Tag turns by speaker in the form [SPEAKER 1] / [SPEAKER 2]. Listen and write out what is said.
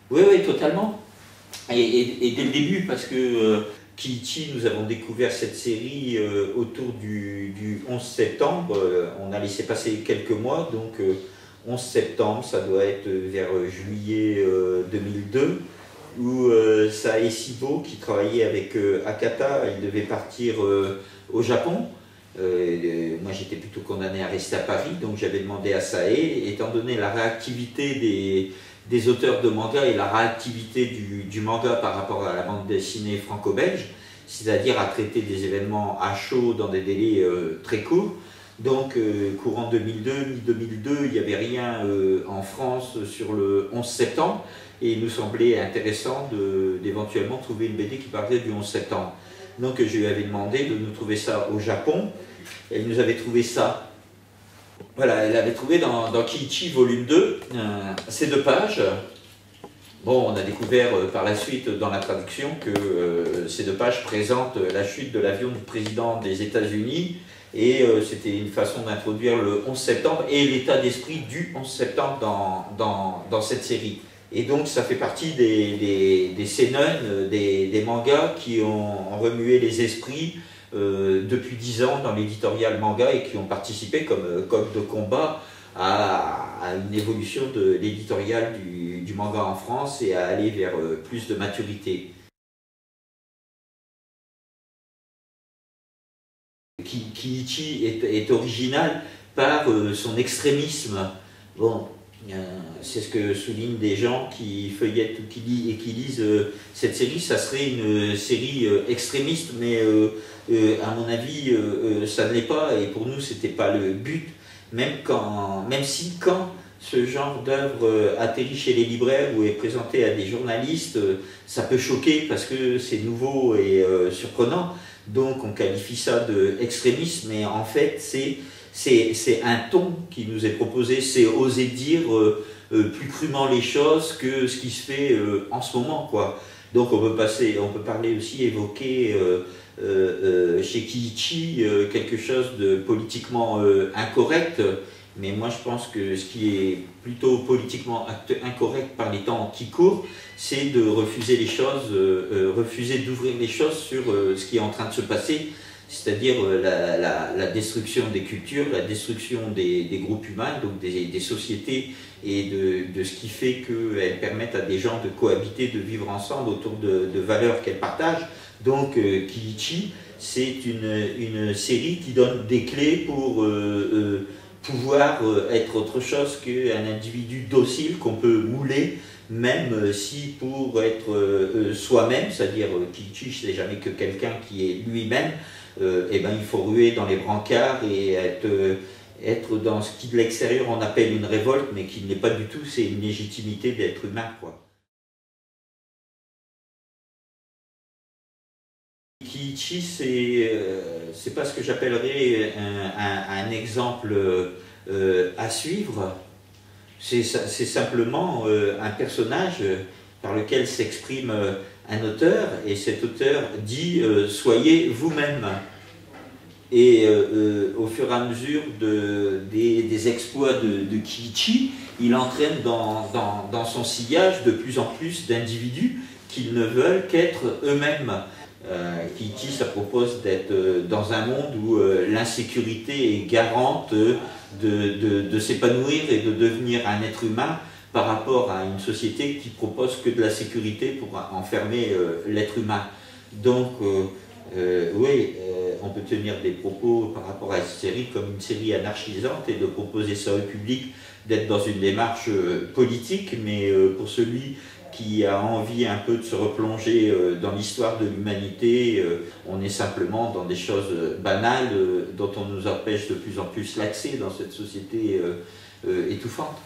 [SPEAKER 1] Oui, oui, totalement. Et dès le début, parce que Kiichi, nous avons découvert cette série autour du 11 septembre. On a laissé passer quelques mois, donc 11 septembre, ça doit être vers juillet 2002, où Sae Sibo, qui travaillait avec Akata, il devait partir au Japon. Moi j'étais plutôt condamné à rester à Paris, donc j'avais demandé à Sae, étant donné la réactivité des auteurs de manga et la réactivité du manga par rapport à la bande dessinée franco-belge, c'est-à-dire à traiter des événements à chaud dans des délais très courts. Donc courant 2002, mi-2002, il n'y avait rien en France sur le 11 septembre et il nous semblait intéressant d'éventuellement trouver une BD qui parlait du 11 septembre. Donc je lui avais demandé de nous trouver ça au Japon. Elle nous avait trouvé ça. Voilà, elle avait trouvé dans Kiichi volume 2, ces 2 pages. Bon, on a découvert par la suite dans la traduction que ces 2 pages présentent la chute de l'avion du président des États-Unis et c'était une façon d'introduire le 11 septembre et l'état d'esprit du 11 septembre dans cette série. Et donc ça fait partie des seinen, des mangas qui ont remué les esprits depuis 10 ans dans l'éditorial manga et qui ont participé comme code de combat à une évolution de l'éditorial du manga en France et à aller vers plus de maturité. Kiichi est original par son extrémisme. Bon, c'est ce que soulignent des gens qui feuillettent ou qui lisent cette série. Ça serait une série extrémiste, mais à mon avis, ça ne l'est pas. Et pour nous, c'était pas le but. Même si quand ce genre d'œuvre atterrit chez les libraires ou est présenté à des journalistes, ça peut choquer parce que c'est nouveau et surprenant. Donc on qualifie ça d'extrémisme, mais en fait c'est un ton qui nous est proposé, c'est oser dire plus crûment les choses que ce qui se fait en ce moment, quoi. Donc on peut parler aussi, évoquer chez Kiichi quelque chose de politiquement incorrect, mais moi je pense que ce qui est plutôt politiquement incorrect par les temps qui courent, c'est de refuser les choses, refuser d'ouvrir les choses sur ce qui est en train de se passer, c'est-à-dire la destruction des cultures, la destruction des groupes humains, donc des sociétés, et de ce qui fait qu'elles permettent à des gens de cohabiter, de vivre ensemble autour de valeurs qu'elles partagent. Donc Kiichi, c'est une série qui donne des clés pour pouvoir être autre chose qu'un individu docile qu'on peut mouler, même si pour être soi-même, c'est-à-dire Kiichi, c'est jamais que quelqu'un qui est lui-même, eh ben, il faut ruer dans les brancards et être dans ce qui de l'extérieur on appelle une révolte, mais qui n'est pas du tout, c'est une légitimité d'être humain, quoi. Kiichi, c'est pas ce que j'appellerais un exemple à suivre. C'est simplement un personnage par lequel s'exprime un auteur, et cet auteur dit soyez vous-même. Et au fur et à mesure des exploits de Kiichi, il entraîne dans son sillage de plus en plus d'individus qui ne veulent qu'être eux-mêmes. Kiichi, ça propose d'être dans un monde où l'insécurité est garante de s'épanouir et de devenir un être humain par rapport à une société qui propose que de la sécurité pour enfermer l'être humain. Donc, oui, on peut tenir des propos par rapport à cette série comme une série anarchisante et de proposer ça au public, d'être dans une démarche politique, mais pour celui qui a envie un peu de se replonger dans l'histoire de l'humanité, on est simplement dans des choses banales dont on nous empêche de plus en plus l'accès dans cette société étouffante.